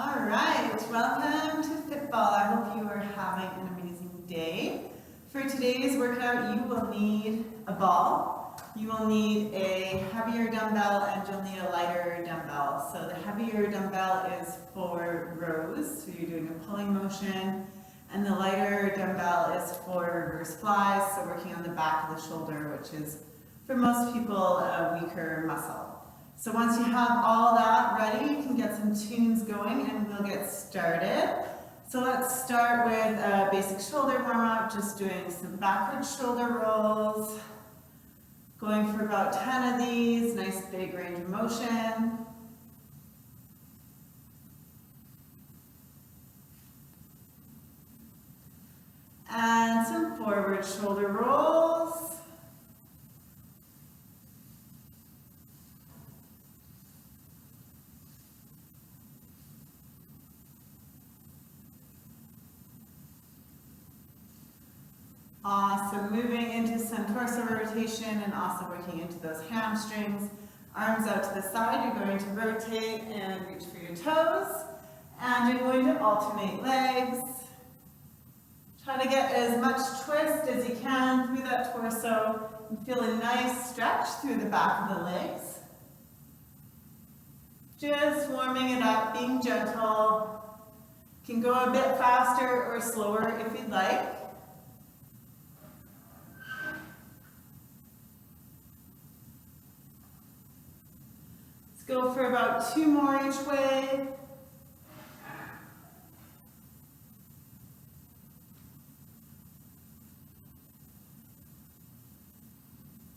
All right, welcome to Fitball. I hope you are having an amazing day. For today's workout, you will need a ball, you will need a heavier dumbbell, and you'll need a lighter dumbbell. So the heavier dumbbell is for rows, so you're doing a pulling motion, and the lighter dumbbell is for reverse flies, so working on the back of the shoulder, which is for most people a weaker muscle. So once you have all that ready, you can get some tunes going and we'll get started. So let's start with a basic shoulder warm-up, just doing some backward shoulder rolls. Going for about 10 of these, nice big range of motion. And some forward shoulder rolls. Awesome, moving into some torso rotation and also working into those hamstrings. Arms out to the side, you're going to rotate and reach for your toes. And you're going to alternate legs. Try to get as much twist as you can through that torso and feel a nice stretch through the back of the legs. Just warming it up, being gentle. You can go a bit faster or slower if you'd like. Go for about 2 more each way.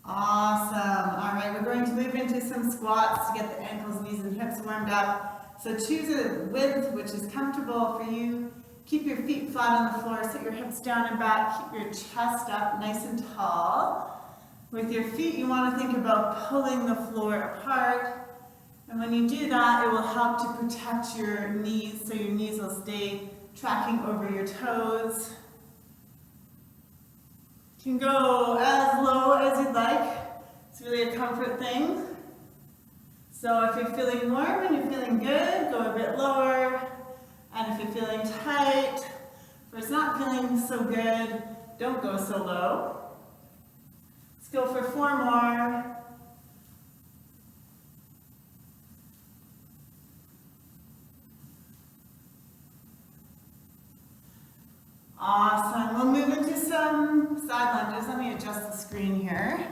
Awesome. All right, we're going to move into some squats to get the ankles, knees, and hips warmed up. So choose a width which is comfortable for you. Keep your feet flat on the floor, sit your hips down and back, keep your chest up nice and tall. With your feet, you want to think about pulling the floor apart. And when you do that, it will help to protect your knees, so your knees will stay tracking over your toes. You can go as low as you'd like. It's really a comfort thing. So if you're feeling warm and you're feeling good, go a bit lower. And if you're feeling tight, or it's not feeling so good, don't go so low. Let's go for 4 more. Awesome. We'll move into some side lunges. Let me adjust the screen here.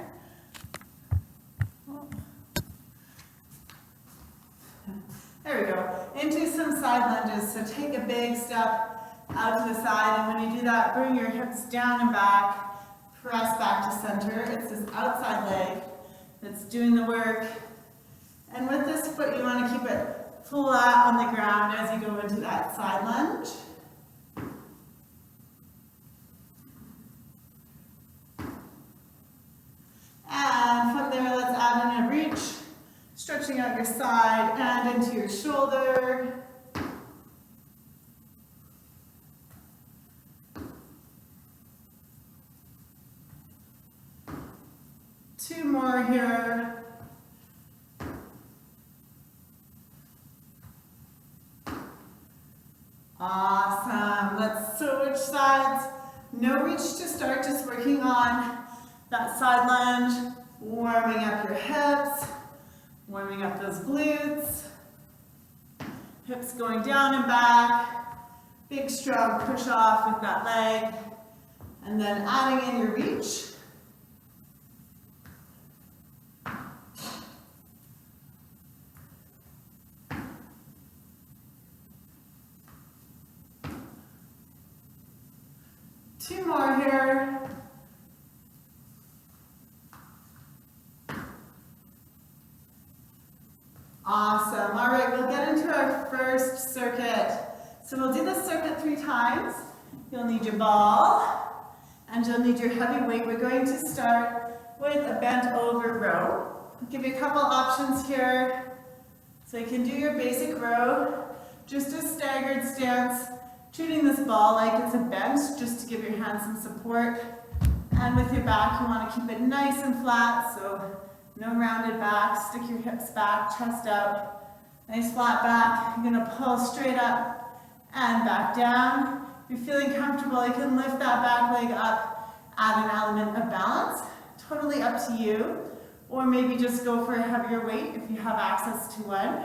There we go. Into some side lunges. So take a big step out to the side, and when you do that, bring your hips down and back. Press back to center. It's this outside leg that's doing the work. And with this foot, you want to keep it flat on the ground as you go into that side lunge. And from there, let's add in a reach, stretching out your side and into your shoulder. Two more here. Awesome. Let's switch sides. No reach to start, just working on that side lunge, warming up your hips, warming up those glutes, hips going down and back, big strong push off with that leg, and then adding in your reach. Two more here. Awesome. All right, we'll get into our first circuit. So we'll do this circuit 3 times. You'll need your ball and you'll need your heavy weight. We're going to start with a bent over row. I'll give you a couple options here. So you can do your basic row, just a staggered stance, treating this ball like it's a bench, just to give your hands some support. And with your back, you want to keep it nice and flat, so no rounded back. Stick your hips back, chest out, Nice flat back. You're gonna pull straight up and back down. If you're feeling comfortable, you can lift that back leg up, add an element of balance. Totally up to you. Or maybe just go for a heavier weight if you have access to one.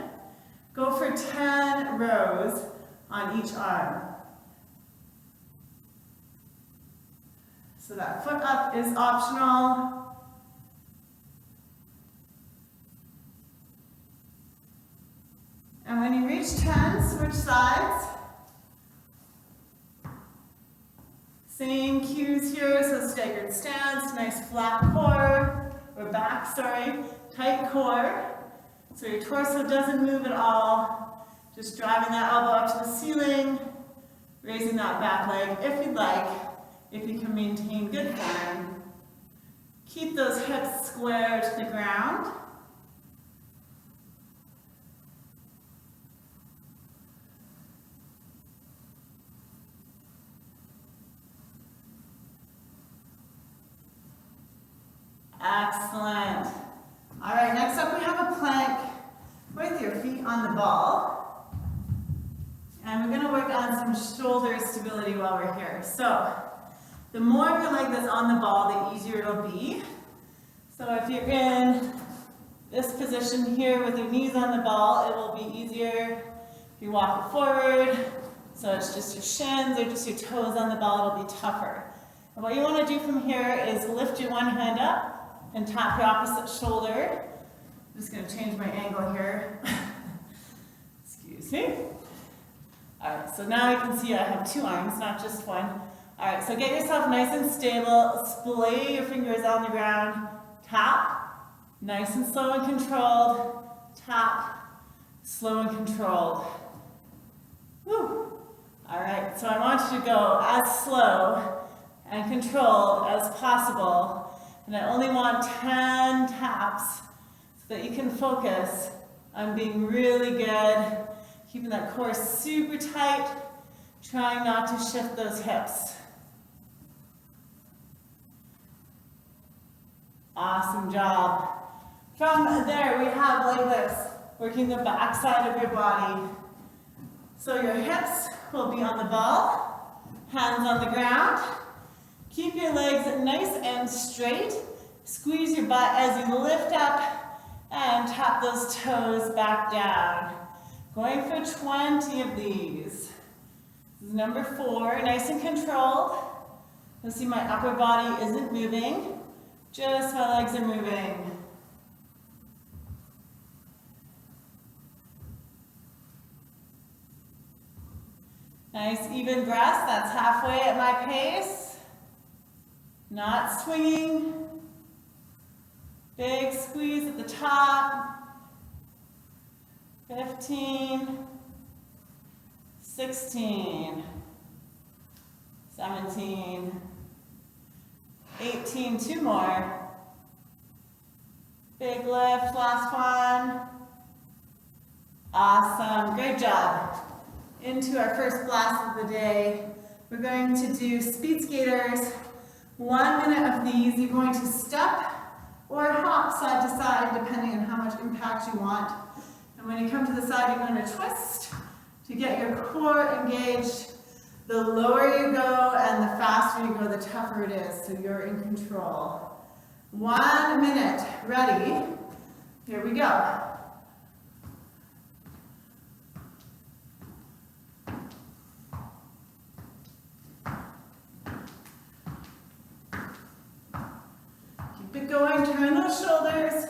Go for 10 rows on each arm. So that foot up is optional. And when you reach 10, switch sides. Same cues here, so staggered stance, nice flat core, or back, sorry, tight core. So your torso doesn't move at all. Just driving that elbow up to the ceiling, raising that back leg if you'd like, if you can maintain good form. Keep those hips square to the ground. Excellent. All right, next up we have a plank with your feet on the ball. And we're gonna work on some shoulder stability while we're here. So, the more of your leg that's on the ball, the easier it'll be. So if you're in this position here with your knees on the ball, it will be easier if you walk it forward. So it's just your shins or just your toes on the ball, it'll be tougher. And what you wanna do from here is lift your one hand up and tap your opposite shoulder. I'm just gonna change my angle here. Excuse me. All right, so now you can see I have two arms, not just one. All right, so get yourself nice and stable. Splay your fingers on the ground. Tap, nice and slow and controlled. Tap, slow and controlled. Woo. All right, so I want you to go as slow and controlled as possible. And I only want 10 taps so that you can focus on being really good, keeping that core super tight, trying not to shift those hips. Awesome job. From there, we have leg lifts, working the back side of your body. So your hips will be on the ball, hands on the ground. Keep your legs nice and straight. Squeeze your butt as you lift up and tap those toes back down. Going for 20 of these. This is number 4, nice and controlled. You'll see my upper body isn't moving, just my legs are moving. Nice even breath, that's halfway at my pace. Not swinging. Big squeeze at the top. 15, 16, 17, 18, 2 more. Big lift, last one. Awesome, great job. Into our first blast of the day. We're going to do speed skaters. 1 minute of these. You're going to step or hop side to side, depending on how much impact you want. And when you come to the side, you're going to twist to get your core engaged. The lower you go and the faster you go, the tougher it is, so you're in control. 1 minute. Ready? Here we go. Keep it going, turn those shoulders,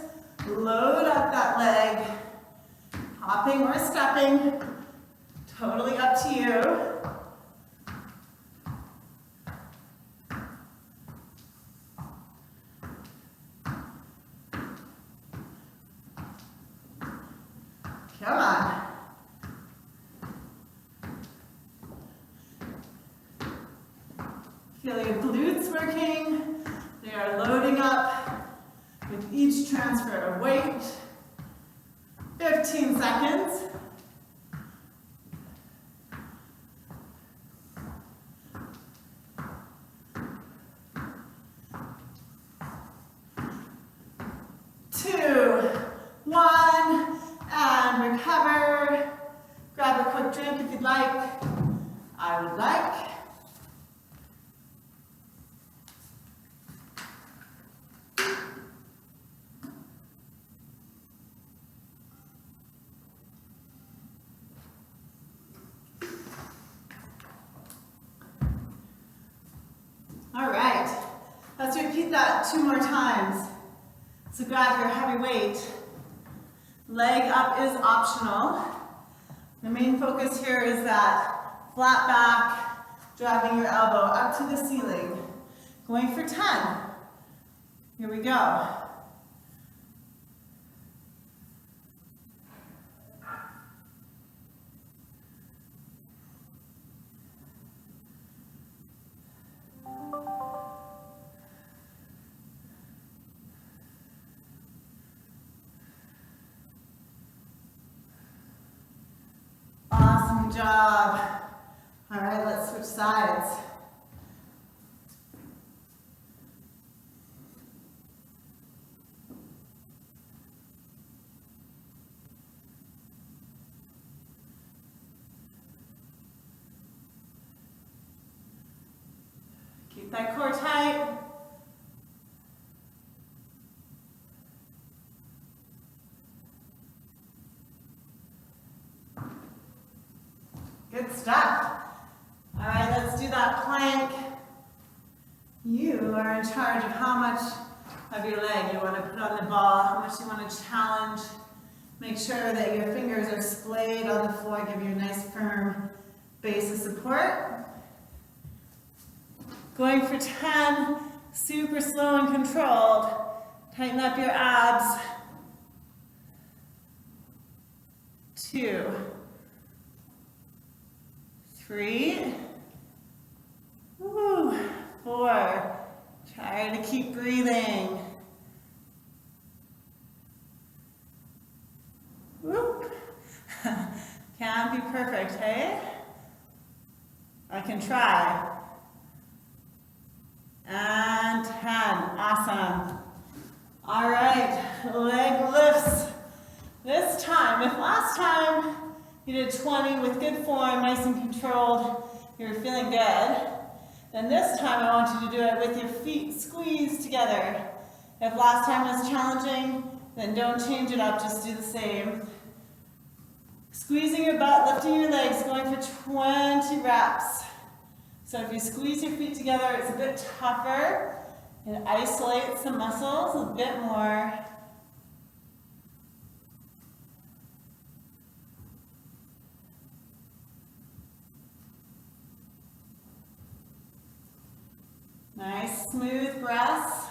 load up that leg. Hopping or stepping, totally up to you. Come on. Feel your glutes working. They are loading up with each transfer of weight. 15 seconds. Two, one, and recover. drink if you'd like. I would like. All right, let's repeat that 2 more times. So grab your heavy weight. Leg up is optional. The main focus here is that flat back, driving your elbow up to the ceiling. Going for 10. Here we go. Awesome job. All right, let's switch sides. Keep that core tight. Good stuff. All right, let's do that plank. You are in charge of how much of your leg you want to put on the ball, how much you want to challenge. Make sure that your fingers are splayed on the floor, give you a nice firm base of support. Going for 10, super slow and controlled. Tighten up your abs. 2, 3, 4, try to keep breathing. Whoop. Can't be perfect, hey? I can try. And 10, awesome. All right, leg lifts. This time, if last time you did 20 with good form, nice and controlled, you're feeling good, then this time I want you to do it with your feet squeezed together. If last time was challenging, then don't change it up, just do the same. Squeezing your butt, lifting your legs, going for 20 reps. So if you squeeze your feet together, it's a bit tougher. It isolates the muscles a bit more. Nice, smooth breaths.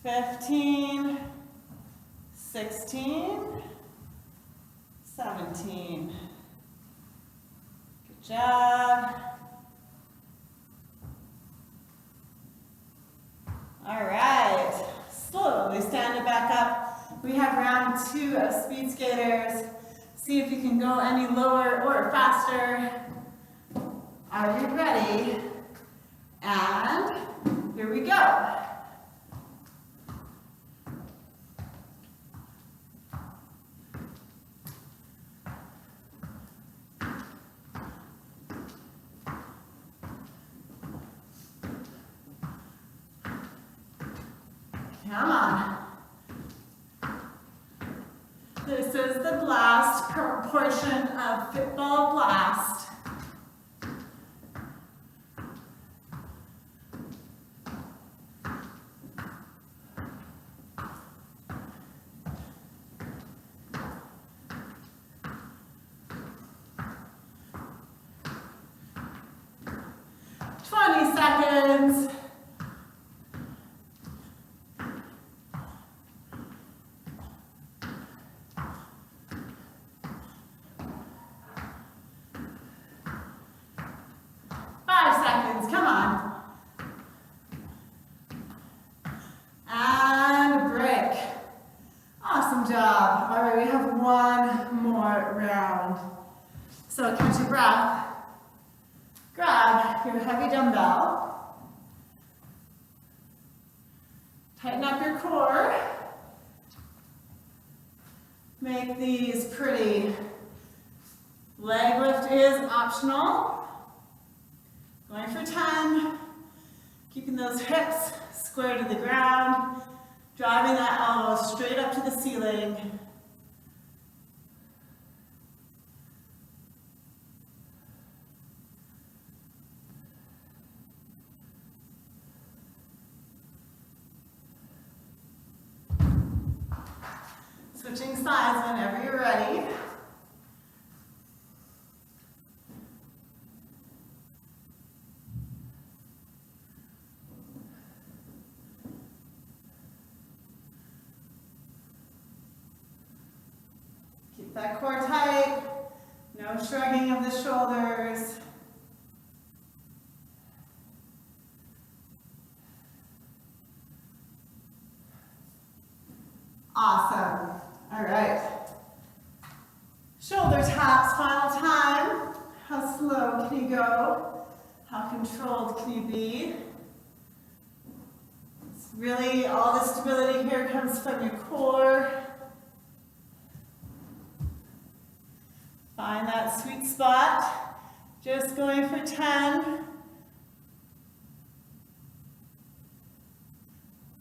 Fifteen, 16, 17. Good job. All right, slowly stand it back up. We have round 2 of speed skaters. See if you can go any lower or faster. Are you ready? And here we go. Come on. This is the blast portion of Fitball Blast. Seconds. Come on. And break. Awesome job. All right, we have one more round. So catch your breath. Grab your heavy dumbbell. Tighten up your core. Make these pretty. Leg lift is optional. Going for 10. Keeping those hips square to the ground. Driving that elbow straight up to the ceiling. Switching sides whenever you're ready. Keep that core tight. No shrugging of the shoulders. Awesome. All right. Shoulder taps, final time. How slow can you go? How controlled can you be? It's really, all the stability here comes from your core. Find that sweet spot. Just going for 10.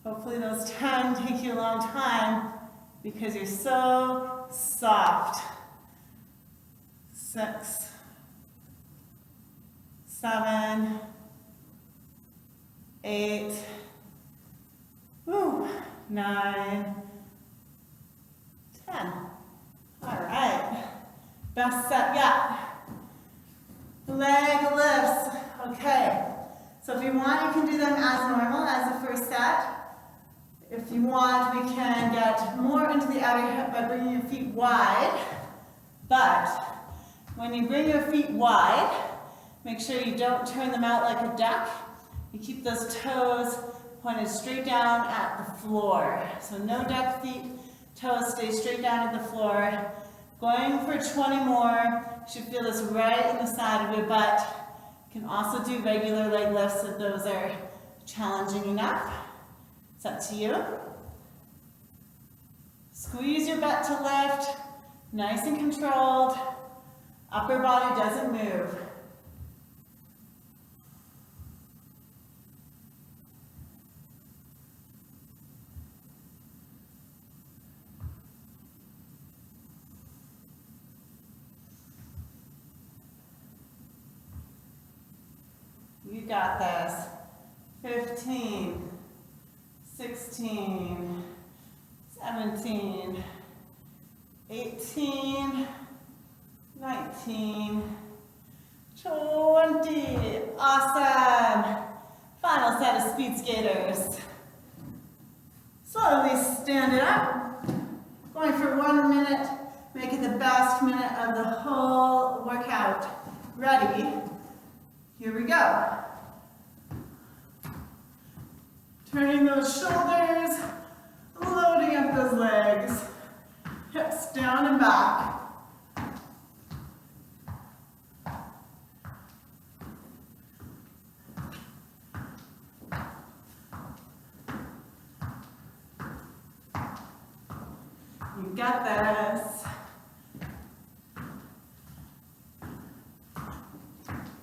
Hopefully those 10 take you a long time because you're so soft. 6, 7, 8, 9, 10. All right. Best set yet. Leg lifts. Okay. So if you want, you can do them as normal as the first set. If you want, we can get more into the outer hip by bringing your feet wide. But when you bring your feet wide, make sure you don't turn them out like a duck. You keep those toes pointed straight down at the floor. So no duck feet, toes stay straight down at the floor. Going for 20 more. You should feel this right in the side of your butt. You can also do regular leg lifts if those are challenging enough. It's up to you. Squeeze your butt to lift, nice and controlled. Upper body doesn't move. You got this. 15. 16, 17, 18, 19, 20. Awesome. Final set of speed skaters. Slowly stand it up. Going for 1 minute. Make it the best minute of the whole workout. Ready? Here we go. Turning those shoulders, loading up those legs, hips down and back. You got this.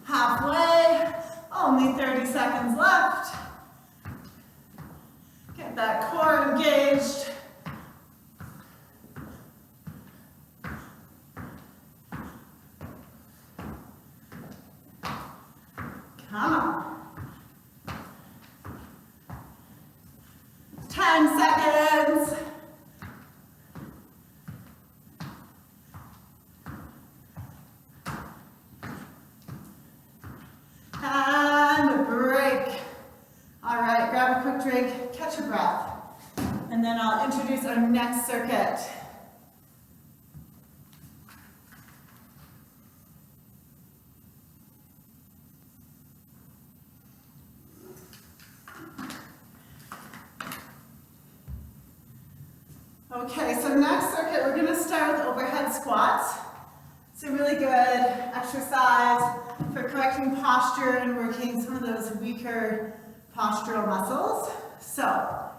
Halfway, only 30 seconds left. Get that core engaged. Come on. 10 seconds. And break. All right, grab a quick drink, catch your breath. And then I'll introduce our next circuit. Okay, so next circuit, we're gonna start with overhead squats. It's a really good exercise for correcting posture and working some of those weaker postural muscles. So,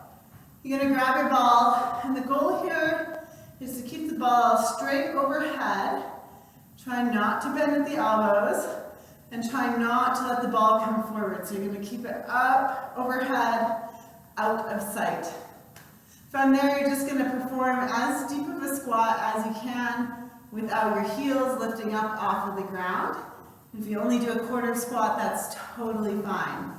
You're gonna grab your ball, and the goal here is to keep the ball straight overhead. Try not to bend at the elbows, and try not to let the ball come forward. So you're gonna keep it up, overhead, out of sight. From there, you're just gonna perform as deep of a squat as you can without your heels lifting up off of the ground. If you only do a quarter squat, that's totally fine.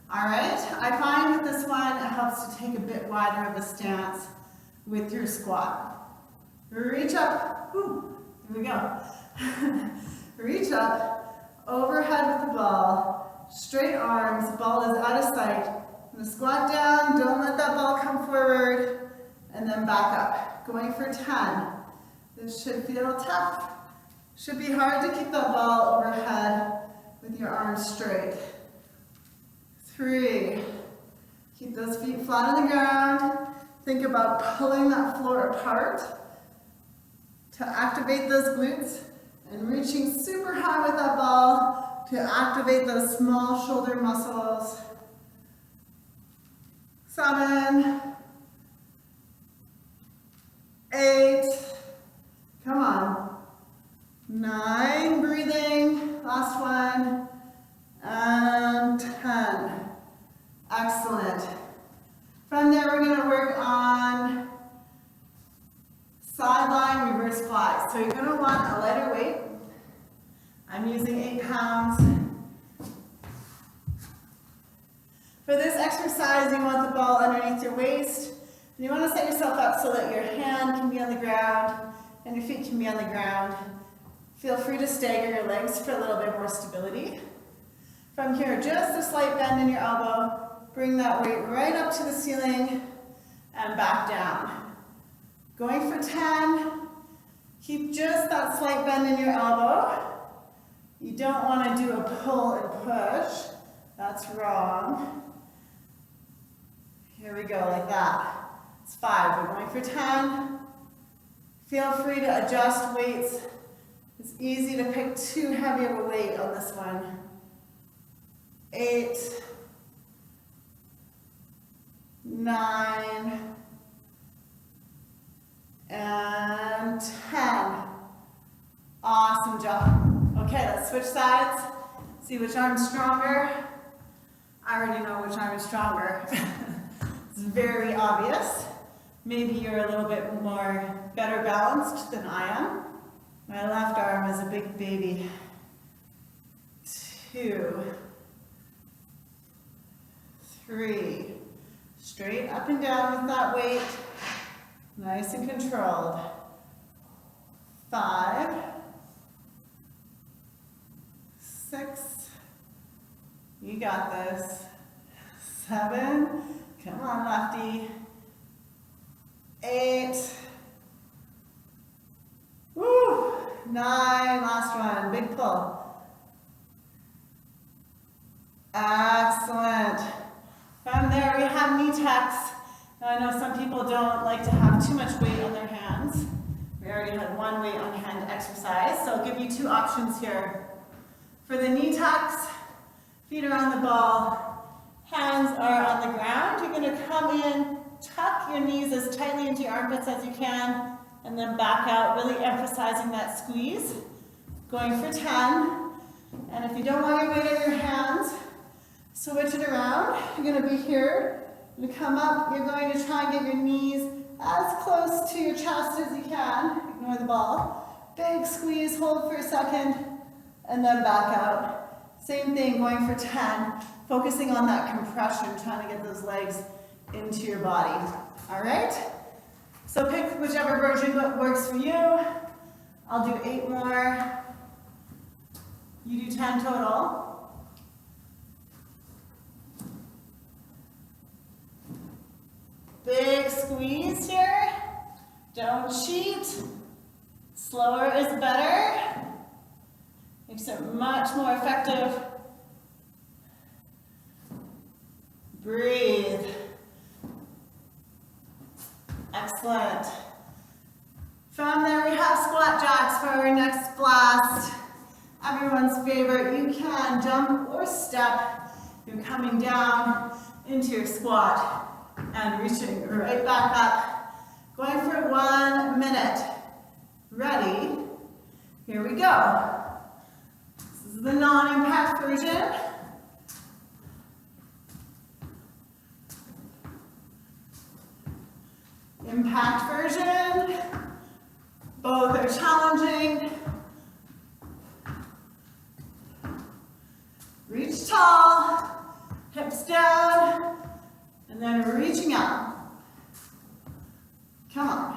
All right, I find with this one, it helps to take a bit wider of a stance with your squat. Reach up, ooh, here we go. Reach up, overhead with the ball, straight arms, ball is out of sight. And squat down, don't let that ball come forward, and then back up. Going for 10. This should feel tough. Should be hard to keep that ball overhead with your arms straight. 3. Keep those feet flat on the ground. Think about pulling that floor apart to activate those glutes and reaching super high with that ball to activate those small shoulder muscles. 7, 8, come on, 9, breathing, last one, and 10. Excellent. From there, we're going to work on sideline reverse flies. So you're going to want a lighter weight. I'm using 8 pounds. For this exercise, you want the ball underneath your waist. And you want to set yourself up so that your hand can be on the ground and your feet can be on the ground. Feel free to stagger your legs for a little bit more stability. From here, just a slight bend in your elbow. Bring that weight right up to the ceiling and back down. Going for 10. Keep just that slight bend in your elbow. You don't want to do a pull and push. That's wrong. Here we go, like that. It's 5. We're going for 10. Feel free to adjust weights. It's easy to pick too heavy of a weight on this one. 8, 9, and 10. Awesome job. Okay, let's switch sides. See which arm's stronger. I already know which arm is stronger. It's very obvious. Maybe you're a little bit more better balanced than I am. My left arm is a big baby. 2, 3. Straight up and down with that weight. Nice and controlled. 5, 6. You got this. 7. Come on, lefty. 8. Woo! 9. Last one. Big pull. Excellent. From there, we have knee tucks. Now, I know some people don't like to have too much weight on their hands. We already had one weight on hand exercise, so I'll give you 2 options here. For the knee tucks, feet are on the ball, hands are on the ground. You're going to come in, tuck your knees as tightly into your armpits as you can, and then back out, really emphasizing that squeeze. Going for 10. And if you don't want your weight in your hands, switch it around. You're going to be here. You're going to come up. You're going to try and get your knees as close to your chest as you can. Ignore the ball. Big squeeze, hold for a second, and then back out. Same thing, going for 10. Focusing on that compression, trying to get those legs into your body. All right? So pick whichever version works for you. I'll do 8 more. You do 10 total. Big squeeze here. Don't cheat. Slower is better. Makes it much more effective. Breathe. Excellent. From there, we have squat jacks for our next blast. Everyone's favorite. You can jump or step. You're coming down into your squat. And reaching right back up. Going for 1 minute. Ready? Here we go. This is the non-impact version. Impact version. Both are challenging. Reach tall, hips down, and then reaching up. Come on.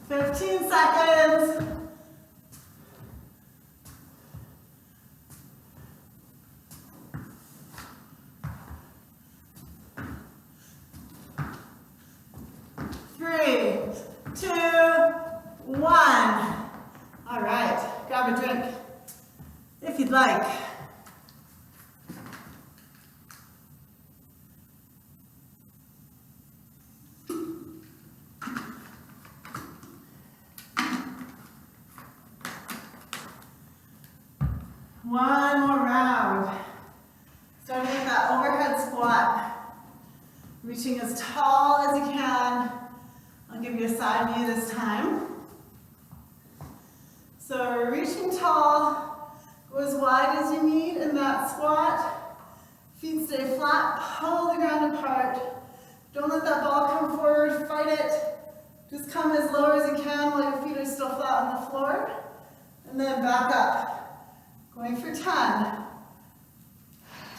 Fifteen seconds. Three, two, one. All right, grab a drink if you'd like. One more round. Starting with that overhead squat. Reaching as tall as you can. I'll give you a side view this time. So reaching tall, go as wide as you need in that squat. Feet stay flat, pull the ground apart. Don't let that ball come forward, fight it. Just come as low as you can while your feet are still flat on the floor. And then back up. Going for 10.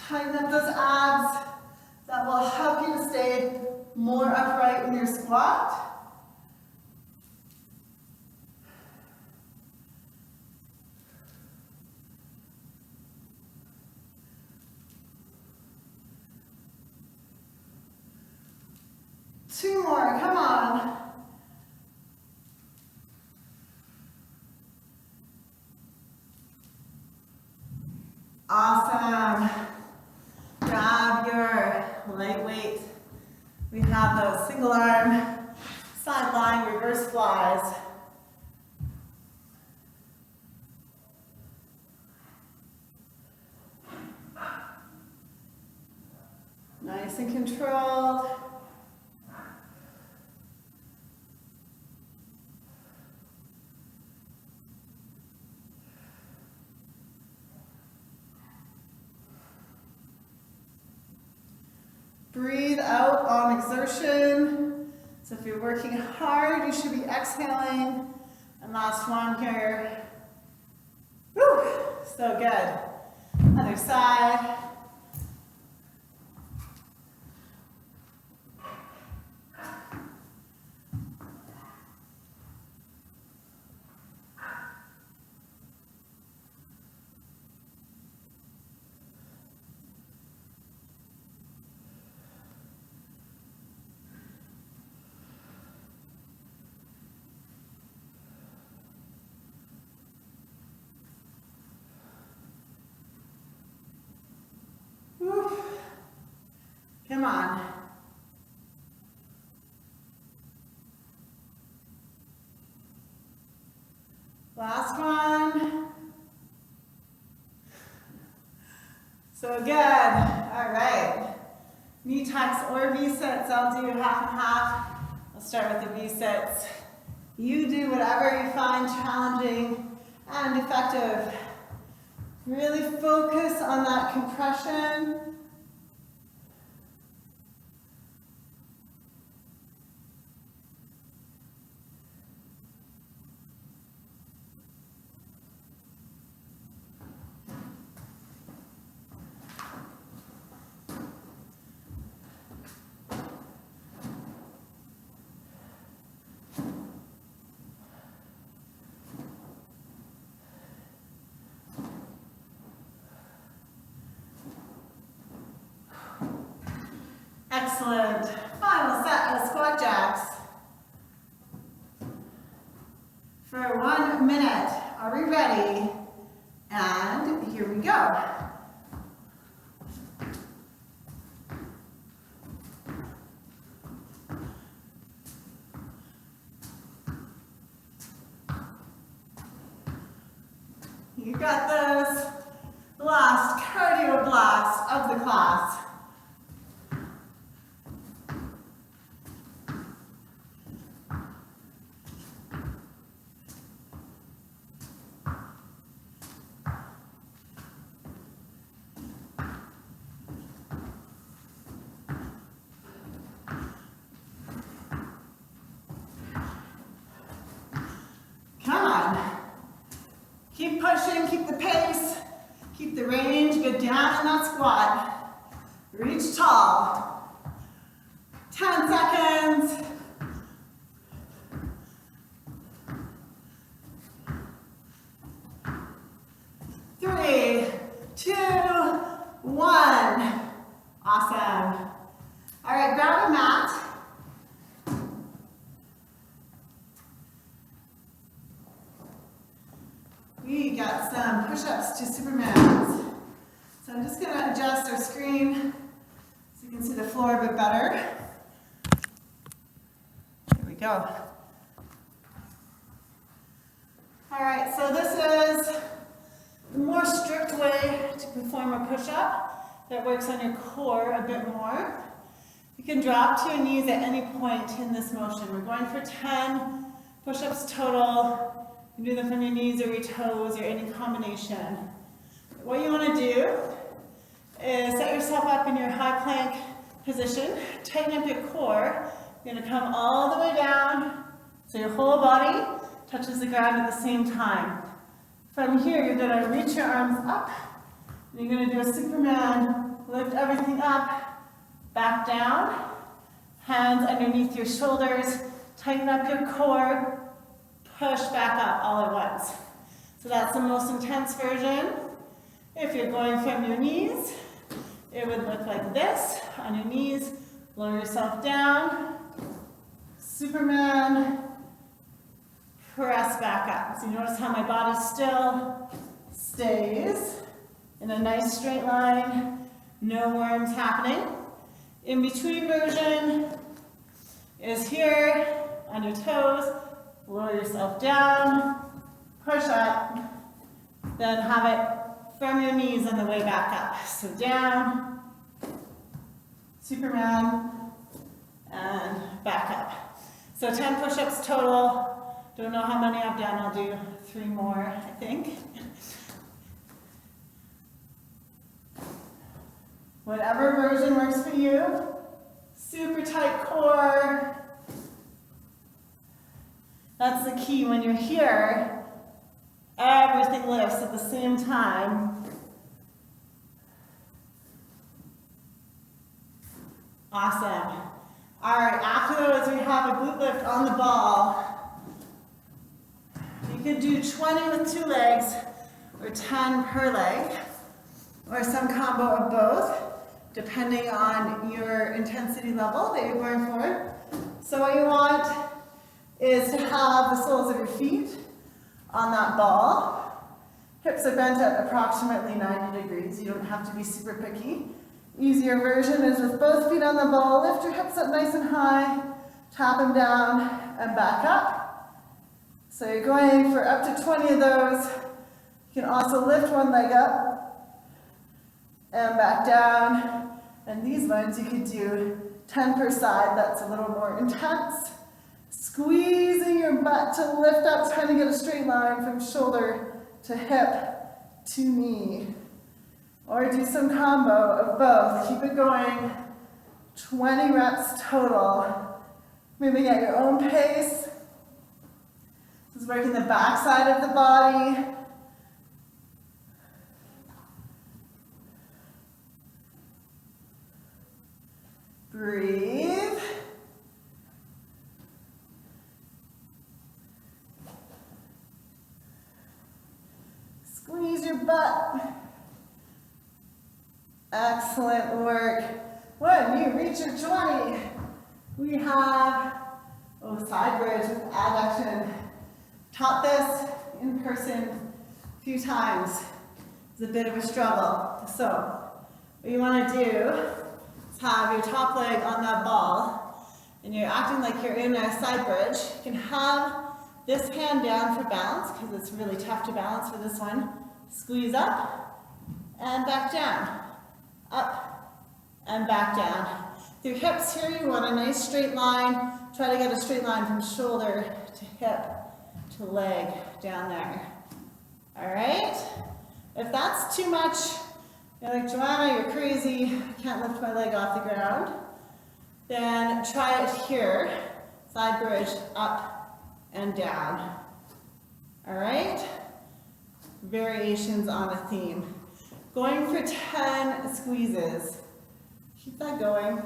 Tighten up those abs. That will help you to stay more upright in your squat. Two more, come on. Awesome. Grab your lightweight. We have those single arm, side lying reverse flies. Nice and controlled. Breathe out on exertion. So if you're working hard, you should be exhaling. And last one here. Woo, so good. Other side. Come on. Last one. So good. All right. Knee tucks or V-sits. I'll do half and half. I'll start with the V-sits. You do whatever you find challenging and effective. Really focus on that compression. Excellent. Final set of squat jacks. For 1 minute. Are we ready? And here we go. of the class. Come on. Keep pushing, keep the pace, keep the range, go down in that squat. Reach tall. 10 seconds. Three, two, one. Awesome. All right, grab a mat. We got some push-ups to Supermans. So I'm just going to adjust our screen so you can see the floor a bit better. Here we go. All right, so this is the more strict way to perform a push-up that works on your core a bit more. You can drop to your knees at any point in this motion. We're going for 10 push-ups total. You can do them from your knees or your toes or any combination. What you want to do is set yourself up in your high plank position. Tighten up your core. You're going to come all the way down so your whole body touches the ground at the same time. From here, you're going to reach your arms up. And you're going to do a Superman. Lift everything up, back down. Hands underneath your shoulders. Tighten up your core. Push back up all at once. So that's the most intense version. If you're going from your knees, it would look like this. On your knees, lower yourself down. Superman. Press back up. So you notice how my body still stays in a nice straight line. No worms happening. In between version is here on your toes. Lower yourself down, push up, then have it from your knees on the way back up. So down, Superman, and back up. So 10 push-ups total. Don't know how many I've done. I'll do 3 more, I think. Whatever version works for you. Super tight core. That's the key. When you're here, everything lifts at the same time. Awesome. All right, after those, we have a glute lift on the ball. You can do 20 with 2 legs, or 10 per leg, or some combo of both, depending on your intensity level that you're going for. So what you want is to have the soles of your feet on that ball. Hips are bent at approximately 90 degrees. You don't have to be super picky. Easier version is with both feet on the ball. Lift your hips up nice and high, tap them down, and back up. So you're going for up to 20 of those. You can also lift one leg up and back down. And these ones you could do 10 per side. That's a little more intense. Squeezing your butt to lift up, trying to get a straight line from shoulder to hip to knee. Or do some combo of both. Keep it going. 20 reps total. Moving at your own pace. This is working the back side of the body. Breathe. Squeeze your butt. Excellent work. When you reach your 20, we have side bridge with adduction. Taught this in person a few times. It's a bit of a struggle. So what you want to do is have your top leg on that ball, and you're acting like you're in a side bridge. You can have this hand down for balance, because it's really tough to balance for this one. Squeeze up and back down. up, and back down. Through hips here, you want a nice straight line. Try to get a straight line from shoulder to hip to leg down there. All right? If that's too much, you're like, Joanna, you're crazy, I can't lift my leg off the ground, then try it here. Side bridge, up and down. All right? Variations on a theme. Going for 10 squeezes. Keep that going.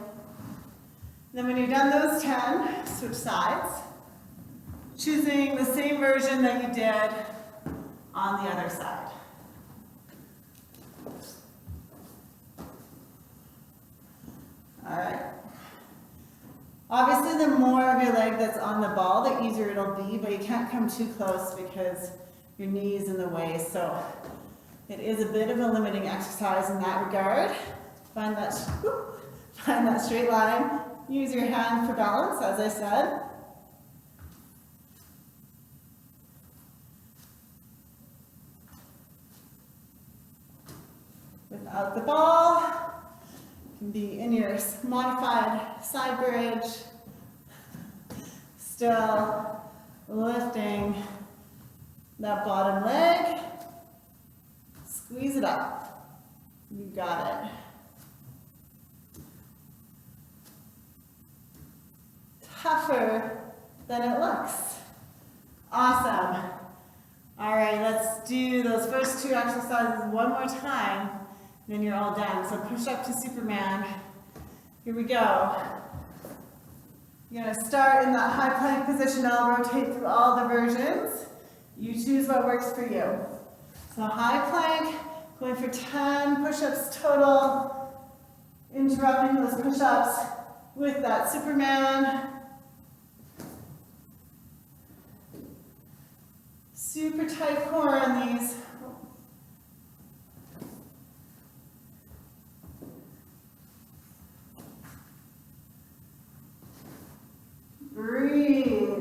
Then when you've done those 10, switch sides. Choosing the same version that you did on the other side. All right. Obviously, the more of your leg that's on the ball, the easier it'll be, but you can't come too close because your knee is in the way. So it is a bit of a limiting exercise in that regard. Find that straight line. Use your hand for balance, as I said. Without the ball, you can be in your modified side bridge, still lifting that bottom leg. Squeeze it up. You got it. Tougher than it looks. Awesome. All right, let's do those first two exercises one more time, then you're all done. So push up to Superman. Here we go. You're gonna start in that high plank position. I'll rotate through all the versions. You choose what works for you. So high plank, going for 10 push-ups total, interrupting those push-ups with that Superman. Super tight core on these. Breathe.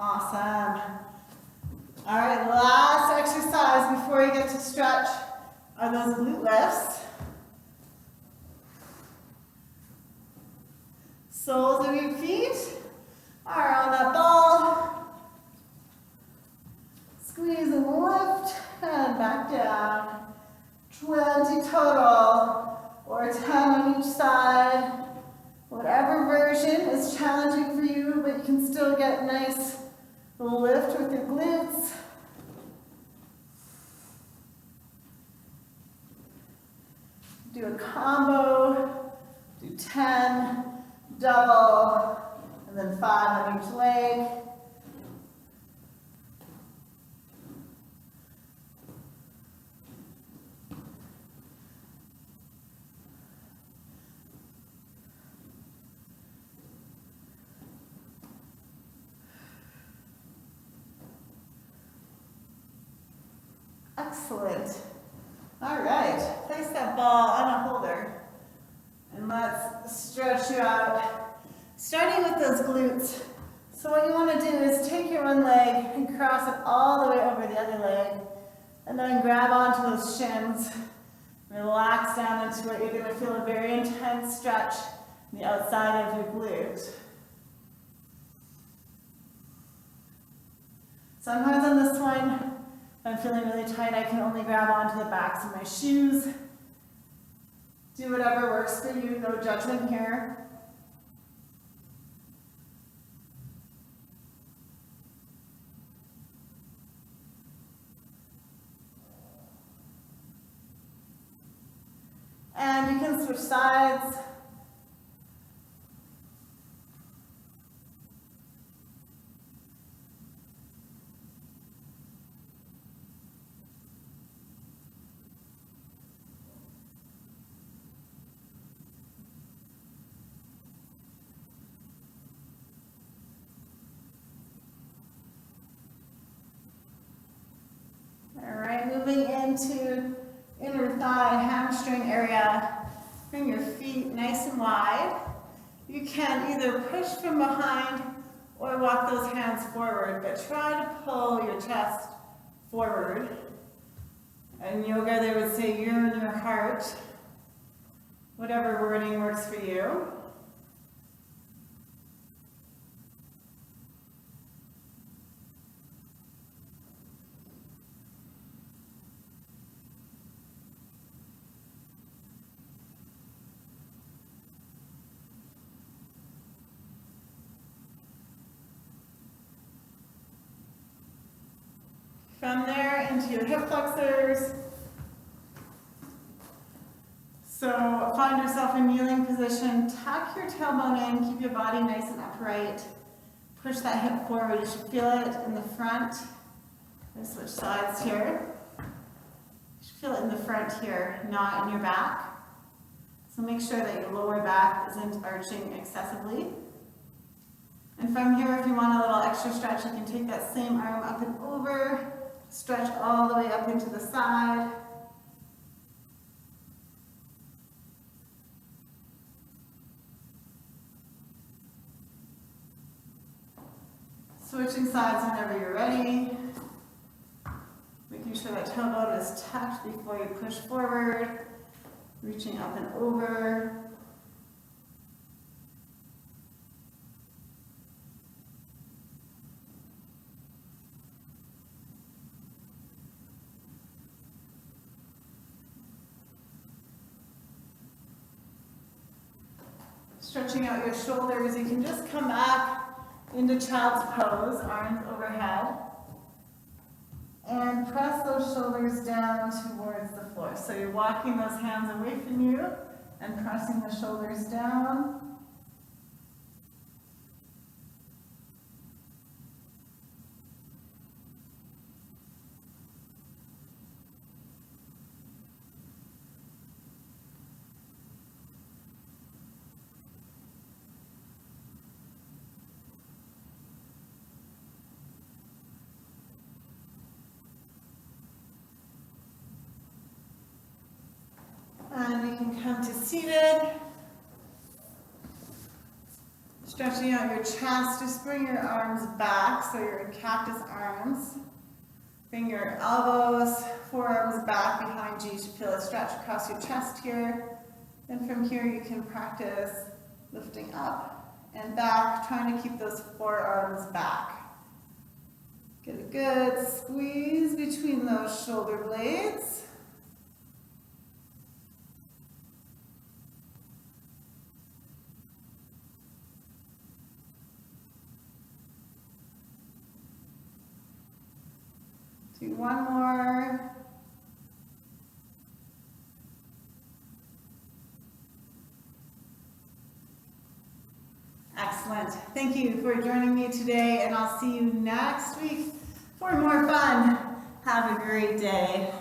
Awesome. All right, last exercise before you get to stretch are those glute lifts. Soles of your feet are on that ball. Squeeze and lift and back down. 20 total, or 10 on each side. Whatever version is challenging for you, but you can still get nice lift with your glutes. Do a combo, do 10, double, and then 5 on each leg. Excellent. All right, place that ball on a holder and let's stretch you out, starting with those glutes. So what you want to do is take your one leg and cross it all the way over the other leg, and then grab onto those shins, relax down into it. You're going to feel a very intense stretch on the outside of your glute. Sometimes on this one, if I'm feeling really tight, I can only grab onto the backs of my shoes. Do whatever works for you, no judgment here. And you can switch sides. moving into inner thigh, hamstring area. Bring your feet nice and wide. You can either push from behind or walk those hands forward, but try to pull your chest forward. In yoga, they would say you're in your heart. Whatever wording works for you. From there into your hip flexors. So find yourself in kneeling position. Tuck your tailbone in. Keep your body nice and upright. Push that hip forward. You should feel it in the front. Let's switch sides here. You should feel it in the front here, not in your back. So make sure that your lower back isn't arching excessively. And from here, if you want a little extra stretch, you can take that same arm up and over. Stretch all the way up into the side. Switching sides whenever you're ready. Making sure that tailbone is tucked before you push forward. Reaching up and over. Stretching out your shoulders, you can just come back into child's pose, arms overhead, and press those shoulders down towards the floor. So you're walking those hands away from you and pressing the shoulders down. And we can come to seated. Stretching out your chest, just bring your arms back, so you're in cactus arms. Bring your elbows, forearms back behind you. You should feel a stretch across your chest here. And from here you can practice lifting up and back, trying to keep those forearms back. Get a good squeeze between those shoulder blades. Do one more. Excellent. Thank you for joining me today, and I'll see you next week for more fun. Have a great day.